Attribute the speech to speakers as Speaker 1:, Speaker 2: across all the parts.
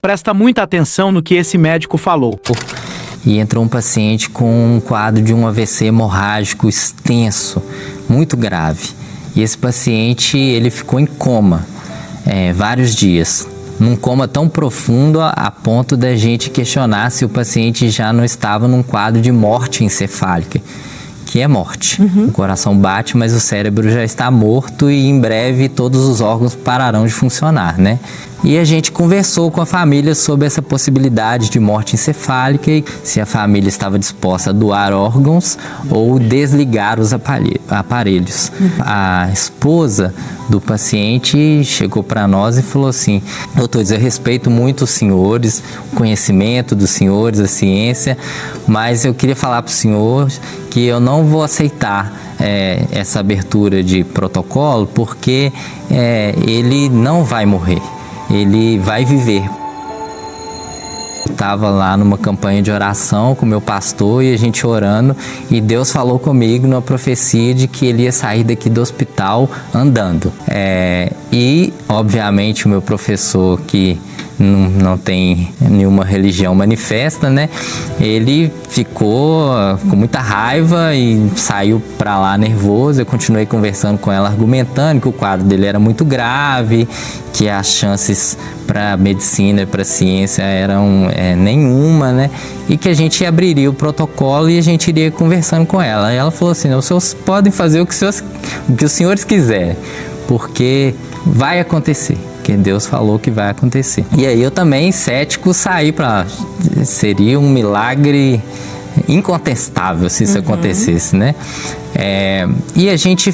Speaker 1: Presta muita atenção no que esse médico falou.
Speaker 2: E entrou um paciente com um quadro de um AVC hemorrágico extenso, muito grave. E esse paciente, ele ficou em coma vários dias. Num coma tão profundo a ponto da gente questionar se o paciente já não estava num quadro de morte encefálica, que é morte. O coração bate, mas o cérebro já está morto e em breve todos os órgãos pararão de funcionar, né? E a gente conversou com a família sobre essa possibilidade de morte encefálica e se a família estava disposta a doar órgãos ou desligar os aparelhos. A esposa do paciente chegou para nós e falou assim: doutores, eu respeito muito os senhores, o conhecimento dos senhores, a ciência, mas eu queria falar para o senhor que eu não vou aceitar essa abertura de protocolo porque ele não vai morrer. Ele vai viver. Eu estava lá numa campanha de oração com meu pastor e a gente orando e Deus falou comigo numa profecia de que ele ia sair daqui do hospital andando. E, obviamente, o meu professor que não tem nenhuma religião manifesta, né? Ele ficou com muita raiva e saiu para lá nervoso. Eu continuei conversando com ela, argumentando que o quadro dele era muito grave, que as chances para medicina e para ciência eram nenhuma, né? E que a gente abriria o protocolo e a gente iria conversando com ela. E ela falou assim: os senhores podem fazer o que os senhores quiserem, porque vai acontecer. Que Deus falou que vai acontecer. E aí eu também, cético, saí para... Seria um milagre incontestável se isso acontecesse, né? E a gente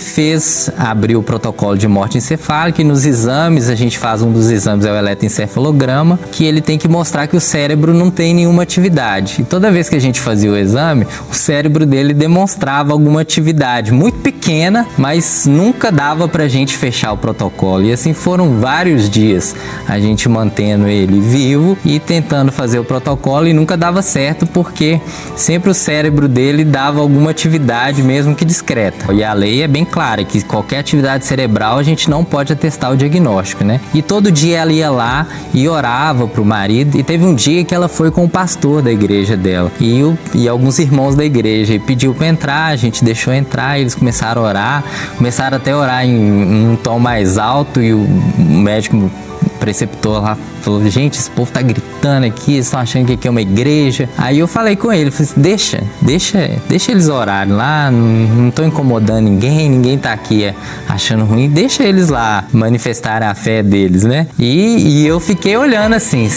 Speaker 2: abriu o protocolo de morte encefálica e nos exames, a gente faz um dos exames, é o eletroencefalograma, que ele tem que mostrar que o cérebro não tem nenhuma atividade. E toda vez que a gente fazia o exame, o cérebro dele demonstrava alguma atividade muito pequena, mas nunca dava pra gente fechar o protocolo. E assim foram vários dias a gente mantendo ele vivo e tentando fazer o protocolo e nunca dava certo porque sempre o cérebro dele dava alguma atividade, mesmo que discreta. E a lei é bem clara que qualquer atividade cerebral a gente não pode atestar o diagnóstico, né? E todo dia ela ia lá e orava pro marido, e teve um dia que ela foi com o pastor da igreja dela e alguns irmãos da igreja e pediu para entrar, a gente deixou entrar, eles começaram a orar, começaram até a orar em um tom mais alto e o médico preceptor lá falou: gente, esse povo tá gritando aqui, eles estão achando que aqui é uma igreja. Aí eu falei com ele, falei assim: deixa eles orarem lá, não tô incomodando ninguém tá aqui achando ruim, deixa eles lá manifestarem a fé deles, né? E eu fiquei olhando assim,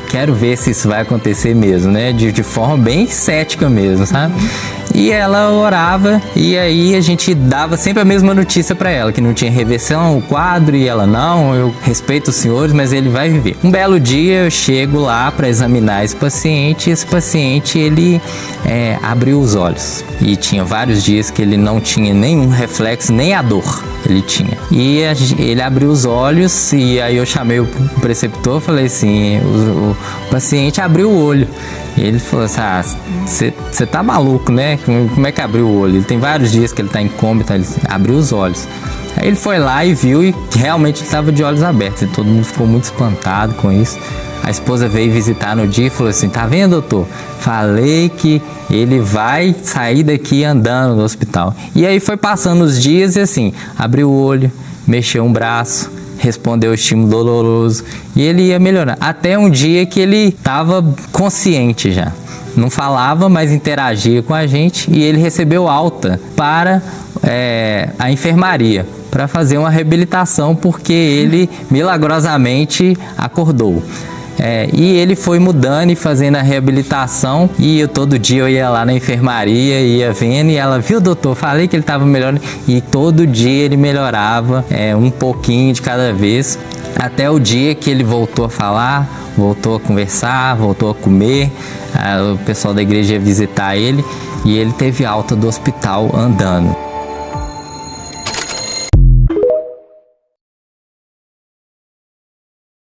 Speaker 2: quero ver se isso vai acontecer mesmo, né? De forma bem cética mesmo, sabe? E ela orava e aí a gente dava sempre a mesma notícia para ela, que não tinha reversão o quadro, e ela: não, eu respeito os senhores, mas ele vai viver. Um belo dia eu chego lá para examinar esse paciente, e esse paciente ele abriu os olhos e tinha vários dias que ele não tinha nenhum reflexo, nem a dor ele tinha. E ele abriu os olhos e aí eu chamei o preceptor, falei assim: o paciente abriu o olho. E ele falou assim: você tá maluco, né? Como é que abriu o olho? Ele tem vários dias que ele tá em coma, então ele abriu os olhos. Aí ele foi lá e viu e realmente ele estava de olhos abertos. E todo mundo ficou muito espantado com isso. A esposa veio visitar no dia e falou assim: tá vendo, doutor? Falei que ele vai sair daqui andando do hospital. E aí foi passando os dias e assim, abriu o olho, mexeu um braço, respondeu o estímulo doloroso e ele ia melhorar. Até um dia que ele estava consciente já. Não falava, mas interagia com a gente, e ele recebeu alta para a enfermaria para fazer uma reabilitação, porque ele milagrosamente acordou. E ele foi mudando e fazendo a reabilitação, e todo dia eu ia lá na enfermaria, ia vendo, e ela: viu, doutor, falei que ele estava melhorando, e todo dia ele melhorava um pouquinho de cada vez, até o dia que ele voltou a falar, voltou a conversar, voltou a comer. O pessoal da igreja ia visitar ele e ele teve alta do hospital andando.